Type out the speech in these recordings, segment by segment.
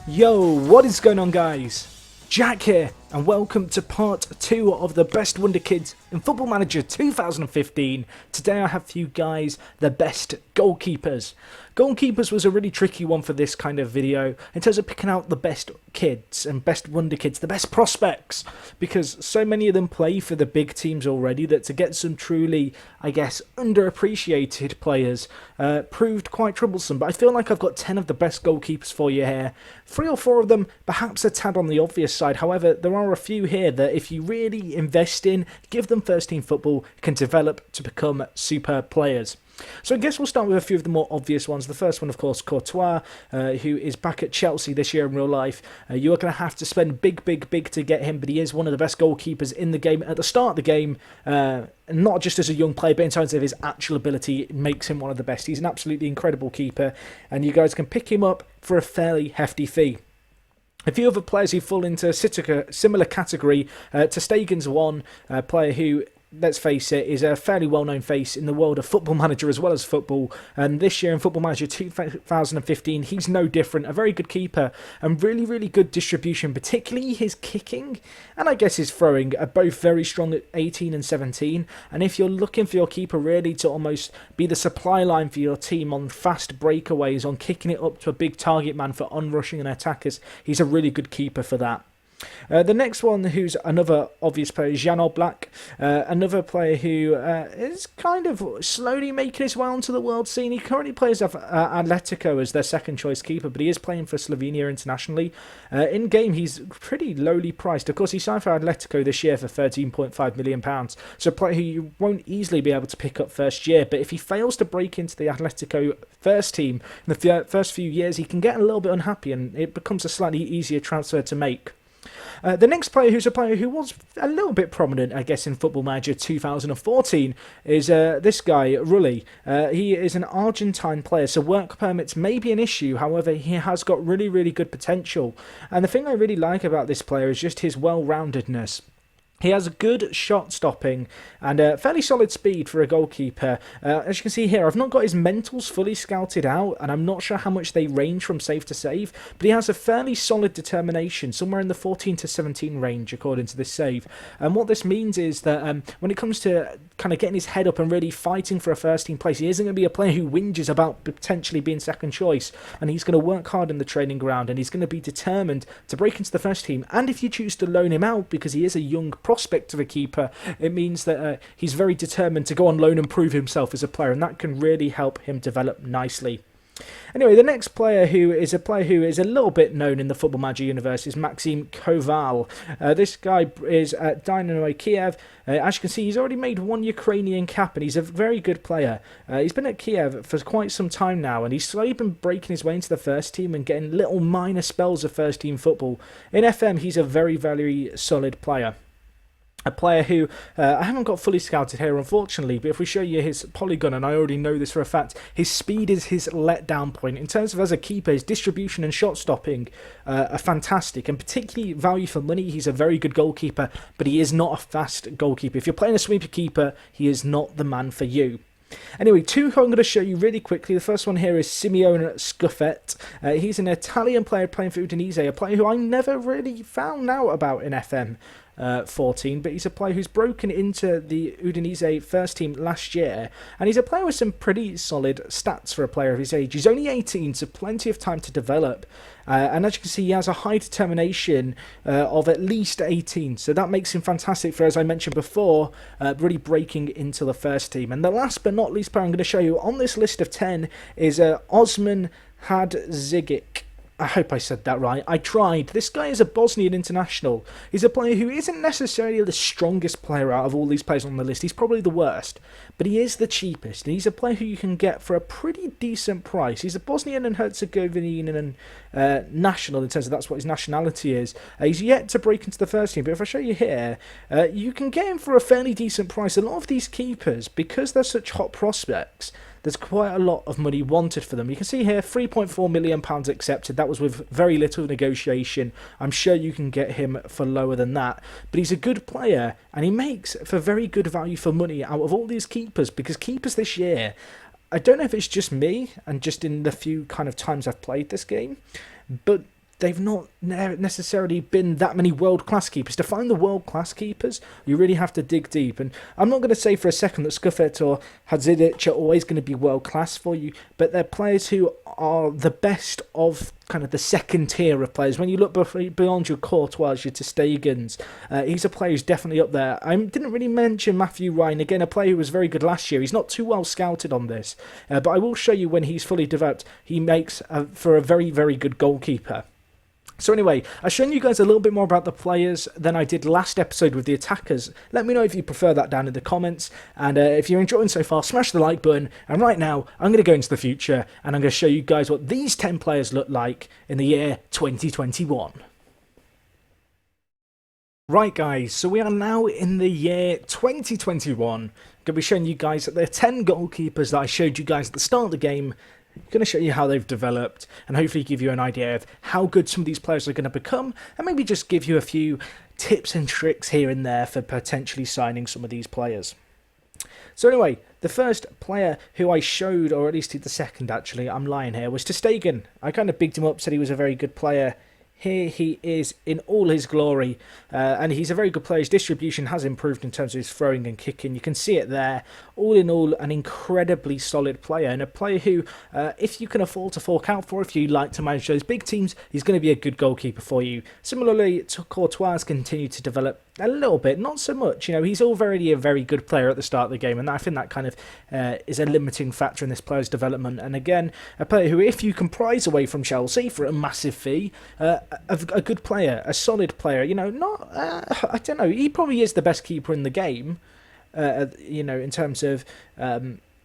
Yo, what is going on, guys? Jack here, and welcome to part 2 of the best Wonderkids in Football Manager 2015. Today I have for you guys the best goalkeepers. Goalkeepers was a really tricky one for this kind of video in terms of picking out the best kids and best Wonderkids, the best prospects, because so many of them play for the big teams already that to get some truly, I guess, underappreciated players proved quite troublesome. But I feel like I've got 10 of the best goalkeepers for you here. 3 or 4 of them perhaps a tad on the obvious side. However, there are a few here that if you really invest in, give them first team football, can develop to become superb players. So I guess we'll start with a few of the more obvious ones. The first one, of course, Courtois, who is back at Chelsea this year in real life. You are going to have to spend big to get him, but he is one of the best goalkeepers in the game at the start of the game. Not just as a young player, but in terms of his actual ability, it makes him one of the best. He's an absolutely incredible keeper, and you guys can pick him up for a fairly hefty fee. A few other players who fall into a similar category, ter Stegen's one, player who, let's face it, is a fairly well-known face in the world of Football Manager as well as football. And this year in Football Manager 2015, he's no different. A very good keeper and really good distribution, particularly his kicking and I guess his throwing are both very strong at 18 and 17. And if you're looking for your keeper really to almost be the supply line for your team on fast breakaways, on kicking it up to a big target man for onrushing and attackers, he's a really good keeper for that. The next one, who's another obvious player, is Jan Oblak, another player who is kind of slowly making his way onto the world scene. He currently plays at Atletico as their second choice keeper, but he is playing for Slovenia internationally. In game, he's pretty lowly priced. Of course, he signed for Atletico this year for £13.5 million, so a player who you won't easily be able to pick up first year, but if he fails to break into the Atletico first team in the first few years, he can get a little bit unhappy and it becomes a slightly easier transfer to make. The next player, who's a player who was a little bit prominent, I guess, in Football Manager 2014, is this guy, Rulli. He is an Argentine player, so work permits may be an issue. However, he has got really good potential. And the thing I really like about this player is just his well-roundedness. He has a good shot stopping and fairly solid speed for a goalkeeper. As you can see here, I've not got his mentals fully scouted out, and I'm not sure how much they range from save to save, but he has a fairly solid determination, somewhere in the 14 to 17 range, according to this save. And what this means is that when it comes to kind of getting his head up and really fighting for a first team place, he isn't going to be a player who whinges about potentially being second choice, and he's going to work hard in the training ground, and he's going to be determined to break into the first team. And if you choose to loan him out, because he is a young prospect of a keeper, it means that he's very determined to go on loan and prove himself as a player, and that can really help him develop nicely. Anyway, the next player who is a little bit known in the Football Manager universe is Maxim Koval. This guy is at Dynamo Kiev. As you can see, he's already made one Ukrainian cap, and he's a very good player. He's been at Kiev for quite some time now, and he's slowly been breaking his way into the first team and getting little minor spells of first team football. In FM, he's a very solid player. A player who I haven't got fully scouted here, unfortunately, but if we show you his polygon, and I already know this for a fact, his speed is his letdown point. In terms of as a keeper, his distribution and shot stopping are fantastic, and particularly value for money. He's a very good goalkeeper, but he is not a fast goalkeeper. If you're playing a sweeper keeper, he is not the man for you. Anyway, 2 who I'm going to show you really quickly. The first one here is Simeone Scuffet. He's an Italian player playing for Udinese, a player who I never really found out about in FM 14, but he's a player who's broken into the Udinese first team last year, and he's a player with some pretty solid stats for a player of his age. He's only 18, so plenty of time to develop, and as you can see, he has a high determination of at least 18, so that makes him fantastic for, as I mentioned before, really breaking into the first team. And the last but not least player I'm going to show you on this list of 10 is Osman Hadzigic. I hope I said that right. I tried. This guy is a Bosnian international. He's a player who isn't necessarily the strongest player out of all these players on the list. He's probably the worst, but he is the cheapest. And he's a player who you can get for a pretty decent price. He's a Bosnian and Herzegovinian national in terms of that's what his nationality is. He's yet to break into the first team, but if I show you here, you can get him for a fairly decent price. A lot of these keepers, because they're such hot prospects, there's quite a lot of money wanted for them. You can see here, £3.4 million accepted. That was with very little negotiation. I'm sure you can get him for lower than that. But he's a good player, and he makes for very good value for money out of all these keepers, because keepers this year, I don't know if it's just me, and just in the few kind of times I've played this game, but they've not necessarily been that many world-class keepers. To find the world-class keepers, you really have to dig deep. And I'm not going to say for a second that Scuffet or Hadzidic are always going to be world-class for you, but they're players who are the best of kind of the second tier of players. When you look beyond your Courtois, your ter Stegens, he's a player who's definitely up there. I didn't really mention Matthew Ryan, again, a player who was very good last year. He's not too well scouted on this, but I will show you when he's fully developed, he makes for a very, very good goalkeeper. So anyway, I've shown you guys a little bit more about the players than I did last episode with the attackers. Let me know if you prefer that down in the comments. And if you're enjoying so far, smash the like button. And right now, I'm going to go into the future and I'm going to show you guys what these 10 players look like in the year 2021. Right guys, so we are now in the year 2021. I'm going to be showing you guys the 10 goalkeepers that I showed you guys at the start of the game. I'm going to show you how they've developed and hopefully give you an idea of how good some of these players are going to become and maybe just give you a few tips and tricks here and there for potentially signing some of these players. So anyway, the first player who I showed, or at least the second actually, I'm lying here, was ter Stegen. I kind of bigged him up, said he was a very good player. Here he is in all his glory, and he's a very good player. His distribution has improved in terms of his throwing and kicking. You can see it there. All in all, an incredibly solid player, and a player who, if you can afford to fork out for, if you like to manage those big teams, he's going to be a good goalkeeper for you. Similarly, Courtois has continued to develop a little bit, not so much. You know, he's already a very good player at the start of the game, and I think that kind of is a limiting factor in this player's development. And again, a player who, if you can prize away from Chelsea for a massive fee, a good player, a solid player. You know, not I don't know. He probably is the best keeper in the game. You know, in terms of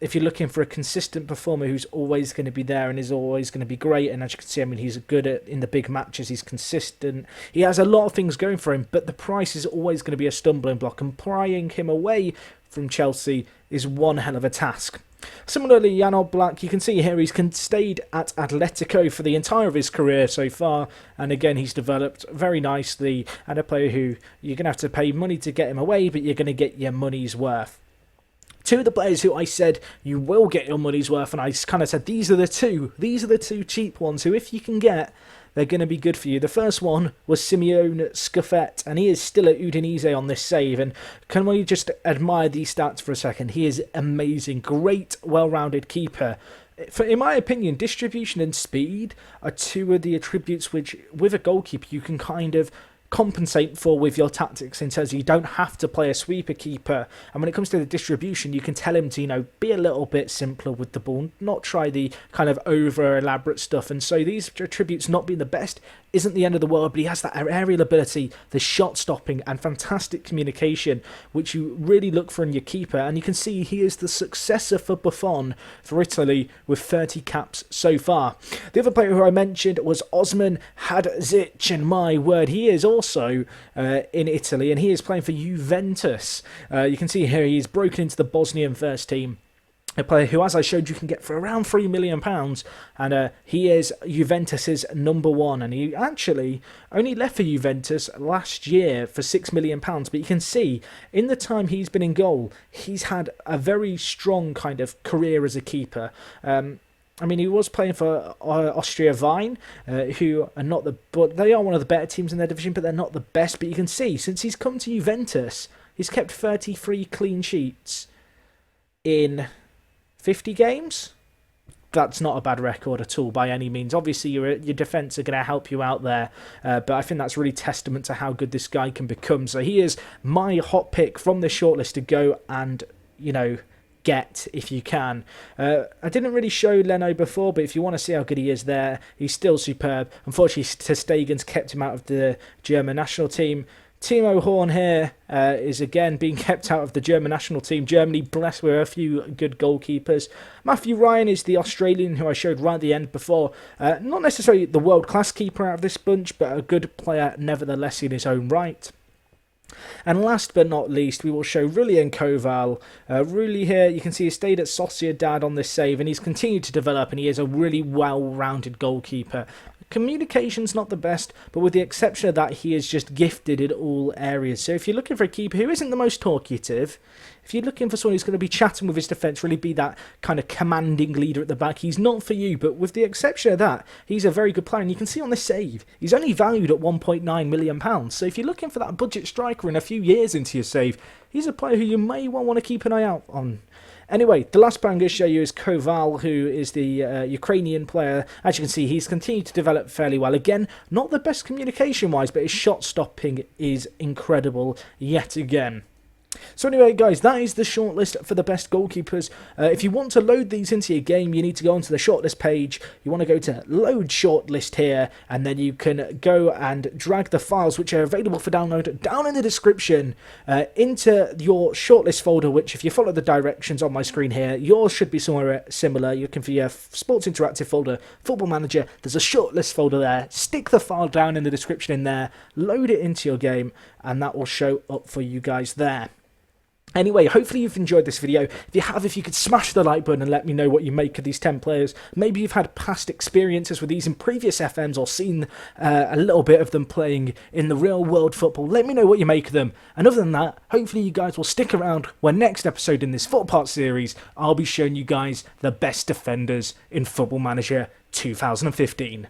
if you're looking for a consistent performer who's always going to be there and is always going to be great, and as you can see, I mean, he's good in the big matches, he's consistent, he has a lot of things going for him, but the price is always going to be a stumbling block, and prying him away from Chelsea is one hell of a task. Similarly, Jan Oblak, you can see here he's stayed at Atletico for the entire of his career so far, and again he's developed very nicely, and a player who you're going to have to pay money to get him away, but you're going to get your money's worth. Two of the players who I said you will get your money's worth, and I kind of said these are the two cheap ones who, if you can get, they're going to be good for you. The first one was Simeone Scuffet, and he is still at Udinese on this save. And can we just admire these stats for a second? He is amazing, great, well-rounded keeper. In my opinion, distribution and speed are two of the attributes which, with a goalkeeper, you can kind of compensate for with your tactics, in terms of you don't have to play a sweeper keeper, and when it comes to the distribution, you can tell him to, you know, be a little bit simpler with the ball, not try the kind of over elaborate stuff. And so these attributes not being the best isn't the end of the world, but he has that aerial ability, the shot stopping, and fantastic communication, which you really look for in your keeper. And you can see he is the successor for Buffon for Italy with 30 caps so far. The other player who I mentioned was Osman Hadzic, and my word, he is also in Italy, and he is playing for Juventus. You can see here he's broken into the Bosnian first team. A player who, as I showed you, can get for around £3 million, and he is Juventus's #1, and he actually only left for Juventus last year for £6 million, but you can see in the time he's been in goal, he's had a very strong kind of career as a keeper. I mean, he was playing for Austria Wien, who are not but they are one of the better teams in their division, but they're not the best. But you can see, since he's come to Juventus, he's kept 33 clean sheets in 50 games. That's not a bad record at all by any means. Obviously, your defence are going to help you out there, but I think that's really testament to how good this guy can become. So he is my hot pick from this shortlist to go and, you know, get if you can. I didn't really show Leno before, but if you want to see how good he is there, he's still superb. Unfortunately, ter Stegen's kept him out of the German national team. Timo Horn here is again being kept out of the German national team. Germany blessed with a few good goalkeepers. Matthew Ryan is the Australian who I showed right at the end before. Not necessarily the world-class keeper out of this bunch, but a good player nevertheless in his own right. And last but not least, we will show Rullian Koval. Rulli here, you can see he stayed at Sociedad on this save, and he's continued to develop, and he is a really well-rounded goalkeeper. Communication's not the best, but with the exception of that, he is just gifted in all areas. So if you're looking for a keeper who isn't the most talkative, if you're looking for someone who's going to be chatting with his defence, really be that kind of commanding leader at the back, he's not for you. But with the exception of that, he's a very good player. And you can see on this save, he's only valued at £1.9 million. So if you're looking for that budget striker in a few years into your save, he's a player who you may well want to keep an eye out on. Anyway, the last player I'm going to show you is Koval, who is the Ukrainian player. As you can see, he's continued to develop fairly well. Again, not the best communication-wise, but his shot stopping is incredible yet again. So anyway, guys, that is the shortlist for the best goalkeepers. If you want to load these into your game, you need to go onto the shortlist page. You want to go to load shortlist here, and then you can go and drag the files, which are available for download, down in the description, into your shortlist folder, which if you follow the directions on my screen here, yours should be somewhere similar. You can for your Sports Interactive folder, Football Manager, there's a shortlist folder there. Stick the file down in the description in there, load it into your game, and that will show up for you guys there. Anyway, hopefully you've enjoyed this video. If you have, if you could smash the like button and let me know what you make of these 10 players. Maybe you've had past experiences with these in previous FMs or seen a little bit of them playing in the real world football. Let me know what you make of them. And other than that, hopefully you guys will stick around when next episode in this 4-part series, I'll be showing you guys the best defenders in Football Manager 2015.